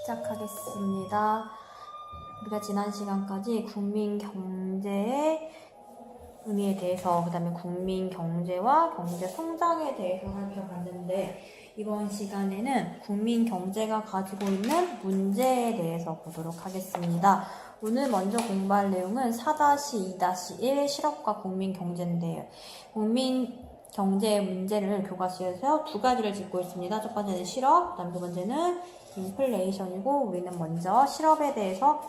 시작하겠습니다. 우리가 지난 시간까지 국민 경제의 의미에 대해서, 그 다음에 국민 경제와 경제 성장에 대해서 살펴봤는데, 이번 시간에는 국민 경제가 가지고 있는 문제에 대해서 보도록 하겠습니다. 오늘 먼저 공부할 내용은 4-2-1 실업과 국민 경제인데요. 국민 경제의 문제를 교과서에서 두 가지를 짚고 있습니다. 첫 번째는 실업, 그다음 두 번째는 인플레이션이고, 우리는 먼저 실업에 대해서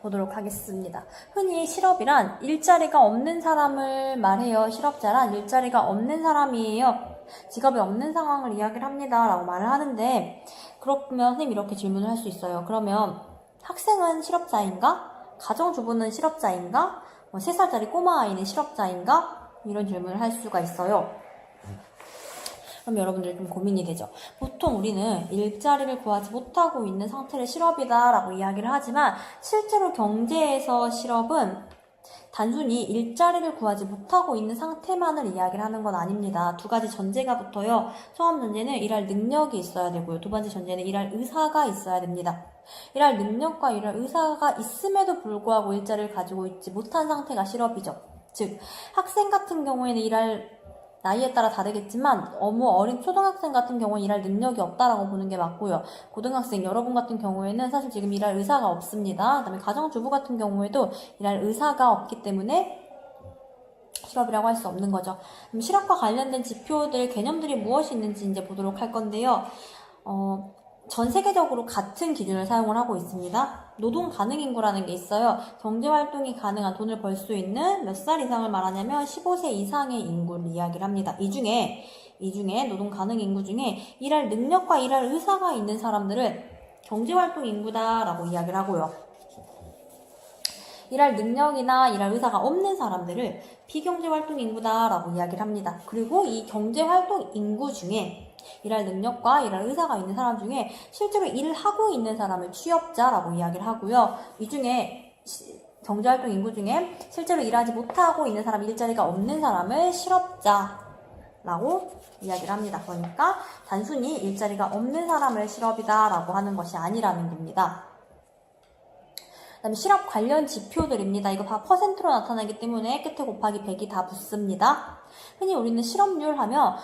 보도록 하겠습니다. 흔히 실업이란 일자리가 없는 사람을 말해요. 실업자란 일자리가 없는 사람이에요. 직업이 없는 상황을 이야기를 합니다. 라고 말을 하는데, 그러면 선생님이 이렇게 질문을 할 수 있어요. 그러면 학생은 실업자인가? 가정주부는 실업자인가? 3살짜리 꼬마아이는 실업자인가? 이런 질문을 할 수가 있어요. 그럼 여러분들 좀 고민이 되죠. 보통 우리는 일자리를 구하지 못하고 있는 상태를 실업이다 라고 이야기를 하지만, 실제로 경제에서 실업은 단순히 일자리를 구하지 못하고 있는 상태만을 이야기를 하는 건 아닙니다. 두 가지 전제가 붙어요. 처음 전제는 일할 능력이 있어야 되고요. 두 번째 전제는 일할 의사가 있어야 됩니다. 일할 능력과 일할 의사가 있음에도 불구하고 일자리를 가지고 있지 못한 상태가 실업이죠. 즉, 학생 같은 경우에는 일할 나이에 따라 다르겠지만 너무 어린 초등학생 같은 경우는 일할 능력이 없다라고 보는 게 맞고요. 고등학생 여러분 같은 경우에는 사실 지금 일할 의사가 없습니다. 그다음에 가정주부 같은 경우에도 일할 의사가 없기 때문에 실업이라고 할 수 없는 거죠. 그럼 실업과 관련된 지표들, 개념들이 무엇이 있는지 이제 보도록 할 건데요. 전 세계적으로 같은 기준을 사용을 하고 있습니다. 노동 가능 인구라는 게 있어요. 경제 활동이 가능한, 돈을 벌 수 있는 몇 살 이상을 말하냐면 15세 이상의 인구를 이야기를 합니다. 이 중에 노동 가능 인구 중에 일할 능력과 일할 의사가 있는 사람들을 경제 활동 인구다라고 이야기를 하고요. 일할 능력이나 일할 의사가 없는 사람들을 비경제 활동 인구다라고 이야기를 합니다. 그리고 이 경제 활동 인구 중에 일할 능력과 일할 의사가 있는 사람 중에 실제로 일을 하고 있는 사람을 취업자라고 이야기를 하고요. 이 중에 경제활동 인구 중에 실제로 일하지 못하고 있는 사람, 일자리가 없는 사람을 실업자라고 이야기를 합니다. 그러니까 단순히 일자리가 없는 사람을 실업이다라고 하는 것이 아니라는 겁니다. 그 다음에 실업 관련 지표들입니다. 이거 다 퍼센트로 나타나기 때문에 끝에 곱하기 100이 다 붙습니다. 흔히 우리는 실업률 하면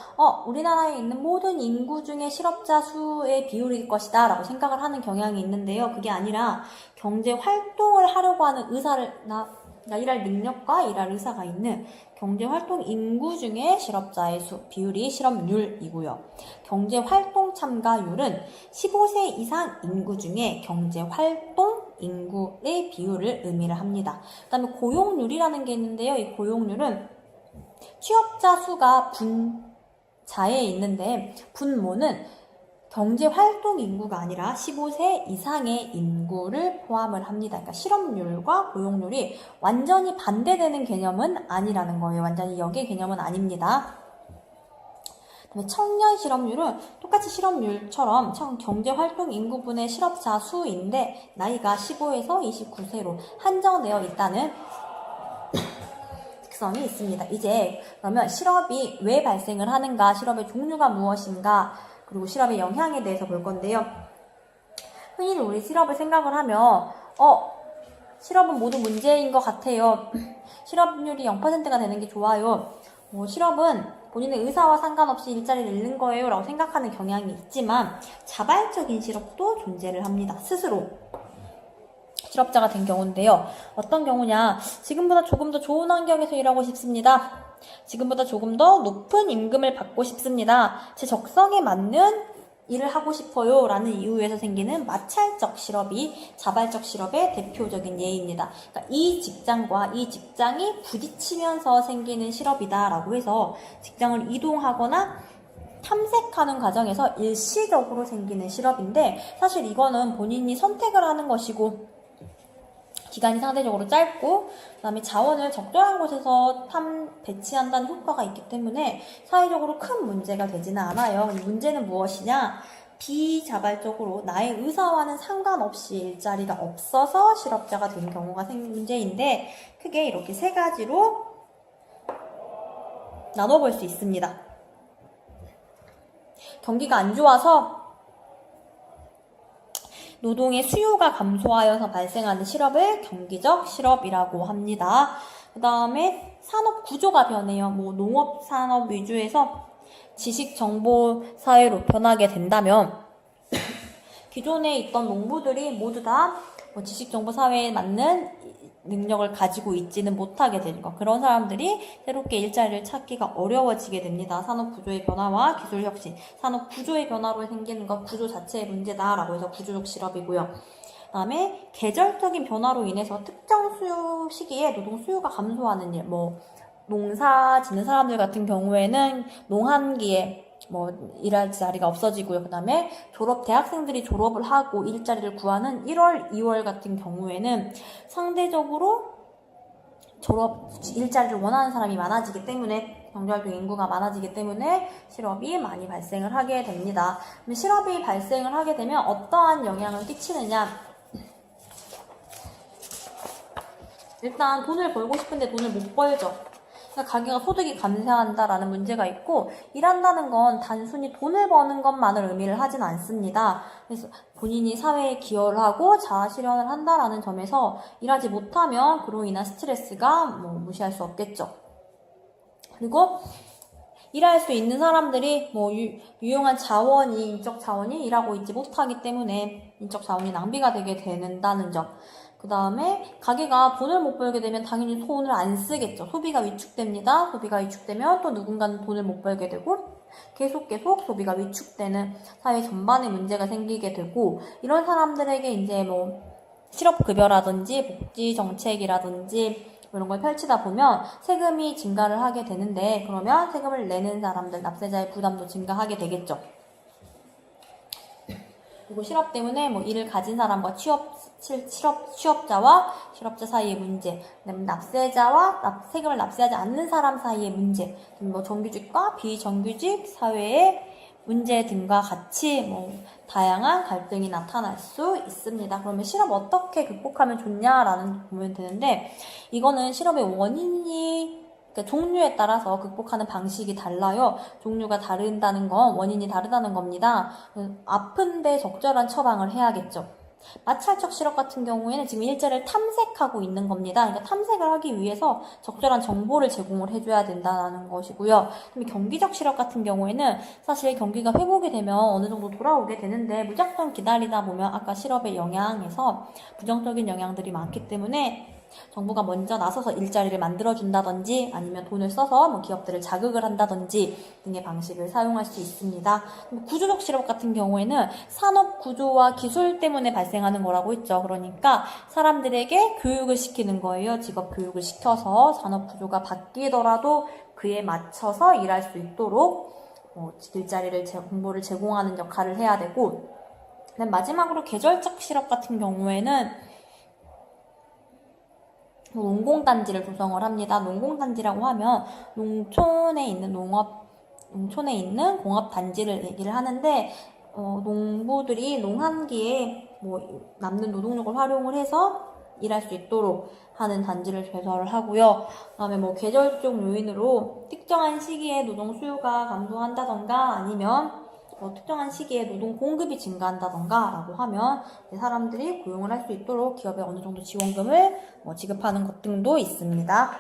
우리나라에 있는 모든 인구 중에 실업자 수의 비율일 것이다 라고 생각을 하는 경향이 있는데요. 그게 아니라 경제 활동을 하려고 하는 일할 능력과 일할 의사가 있는 경제 활동 인구 중에 실업자의 수, 비율이 실업률이고요. 경제 활동 참가율은 15세 이상 인구 중에 경제 활동 인구의 비율을 의미를 합니다. 그 다음에 고용률이라는 게 있는데요. 이 고용률은 취업자 수가 분자에 있는데, 분모는 경제활동 인구가 아니라 15세 이상의 인구를 포함을 합니다. 그러니까 실업률과 고용률이 완전히 반대되는 개념은 아니라는 거예요. 완전히 역의 개념은 아닙니다. 그다음에 청년 실업률은 똑같이 실업률처럼 경제활동 인구분의 실업자 수인데, 나이가 15에서 29세로 한정되어 있다는 특성이 있습니다. 이제 그러면 실업이 왜 발생을 하는가, 실업의 종류가 무엇인가, 그리고 실업의 영향에 대해서 볼 건데요. 흔히 우리 실업을 생각을 하면 실업은 모두 문제인 것 같아요. 실업률이 0%가 되는 게 좋아요. 실업은 본인의 의사와 상관없이 일자리를 잃는 거예요 라고 생각하는 경향이 있지만, 자발적인 실업도 존재를 합니다. 스스로 실업자가 된 경우인데요. 어떤 경우냐, 지금보다 조금 더 좋은 환경에서 일하고 싶습니다. 지금보다 조금 더 높은 임금을 받고 싶습니다. 제 적성에 맞는 일을 하고 싶어요 라는 이유에서 생기는 마찰적 실업이 자발적 실업의 대표적인 예입니다. 그러니까 이 직장과 이 직장이 부딪히면서 생기는 실업이다 라고 해서 직장을 이동하거나 탐색하는 과정에서 일시적으로 생기는 실업인데, 사실 이거는 본인이 선택을 하는 것이고 기간이 상대적으로 짧고, 그 다음에 자원을 적절한 곳에서 배치한다는 효과가 있기 때문에 사회적으로 큰 문제가 되지는 않아요. 이 문제는 무엇이냐? 비자발적으로 나의 의사와는 상관없이 일자리가 없어서 실업자가 된 경우가 문제인데, 크게 이렇게 세 가지로 나눠볼 수 있습니다. 경기가 안 좋아서 노동의 수요가 감소하여서 발생하는 실업을 경기적 실업이라고 합니다. 그 다음에 산업 구조가 변해요. 뭐 농업 산업 위주에서 지식 정보 사회로 변하게 된다면 기존에 있던 농부들이 모두 다 지식 정보 사회에 맞는 능력을 가지고 있지는 못하게 되는 거. 그런 사람들이 새롭게 일자리를 찾기가 어려워지게 됩니다. 산업 구조의 변화와 기술 혁신. 산업 구조의 변화로 생기는 건 구조 자체의 문제다라고 해서 구조적 실업이고요. 그다음에 계절적인 변화로 인해서 특정 수요 시기에 노동 수요가 감소하는 일. 뭐 농사 짓는 사람들 같은 경우에는 농한기에 일할 자리가 없어지고요. 그 다음에 대학생들이 졸업을 하고 일자리를 구하는 1월, 2월 같은 경우에는 상대적으로 일자리를 원하는 사람이 많아지기 때문에 경제활동 인구가 많아지기 때문에 실업이 많이 발생을 하게 됩니다. 실업이 발생을 하게 되면 어떠한 영향을 끼치느냐? 일단 돈을 벌고 싶은데 돈을 못 벌죠. 그러니까 가게가 소득이 감소한다라는 문제가 있고, 일한다는 건 단순히 돈을 버는 것만을 의미를 하진 않습니다. 그래서 본인이 사회에 기여를 하고 자아실현을 한다라는 점에서 일하지 못하면 그로 인한 스트레스가 무시할 수 없겠죠. 그리고 일할 수 있는 사람들이 유용한 인적 자원이 일하고 있지 못하기 때문에 인적 자원이 낭비가 되게 된다는 점. 그 다음에 가게가 돈을 못 벌게 되면 당연히 돈을 안 쓰겠죠. 소비가 위축됩니다. 소비가 위축되면 또 누군가는 돈을 못 벌게 되고 계속 소비가 위축되는 사회 전반에 문제가 생기게 되고, 이런 사람들에게 이제 실업급여라든지 복지정책이라든지 이런 걸 펼치다 보면 세금이 증가를 하게 되는데, 그러면 세금을 내는 사람들, 납세자의 부담도 증가하게 되겠죠. 그리고 실업 때문에 일을 가진 사람과 취업자와 실업자 사이의 문제, 납세자와 세금을 납세하지 않는 사람 사이의 문제, 정규직과 비정규직 사회의 문제 등과 같이 다양한 갈등이 나타날 수 있습니다. 그러면 실업 어떻게 극복하면 좋냐라는 보면 되는데, 이거는 실업의 원인이 종류에 따라서 극복하는 방식이 달라요. 종류가 다른다는 건 원인이 다르다는 겁니다. 아픈데 적절한 처방을 해야겠죠. 마찰적 실업 같은 경우에는 지금 일자리를 탐색하고 있는 겁니다. 그러니까 탐색을 하기 위해서 적절한 정보를 제공을 해줘야 된다는 것이고요. 그럼 경기적 실업 같은 경우에는 사실 경기가 회복이 되면 어느 정도 돌아오게 되는데, 무작정 기다리다 보면 아까 실업의 영향에서 부정적인 영향들이 많기 때문에 정부가 먼저 나서서 일자리를 만들어준다든지 아니면 돈을 써서 기업들을 자극을 한다든지 등의 방식을 사용할 수 있습니다. 구조적 실업 같은 경우에는 산업 구조와 기술 때문에 발생하는 거라고 했죠. 그러니까 사람들에게 교육을 시키는 거예요. 직업 교육을 시켜서 산업 구조가 바뀌더라도 그에 맞춰서 일할 수 있도록 일자리를 정보를 제공하는 역할을 해야 되고, 마지막으로 계절적 실업 같은 경우에는 농공단지를 구성을 합니다. 농공단지라고 하면 농촌에 있는 공업단지를 얘기를 하는데, 농부들이 농한기에 남는 노동력을 활용을 해서 일할 수 있도록 하는 단지를 개설을 하고요. 그다음에 계절적 요인으로 특정한 시기에 노동 수요가 감소한다던가 아니면 특정한 시기에 노동 공급이 증가한다던가 라고 하면 사람들이 고용을 할 수 있도록 기업에 어느 정도 지원금을 지급하는 것 등도 있습니다.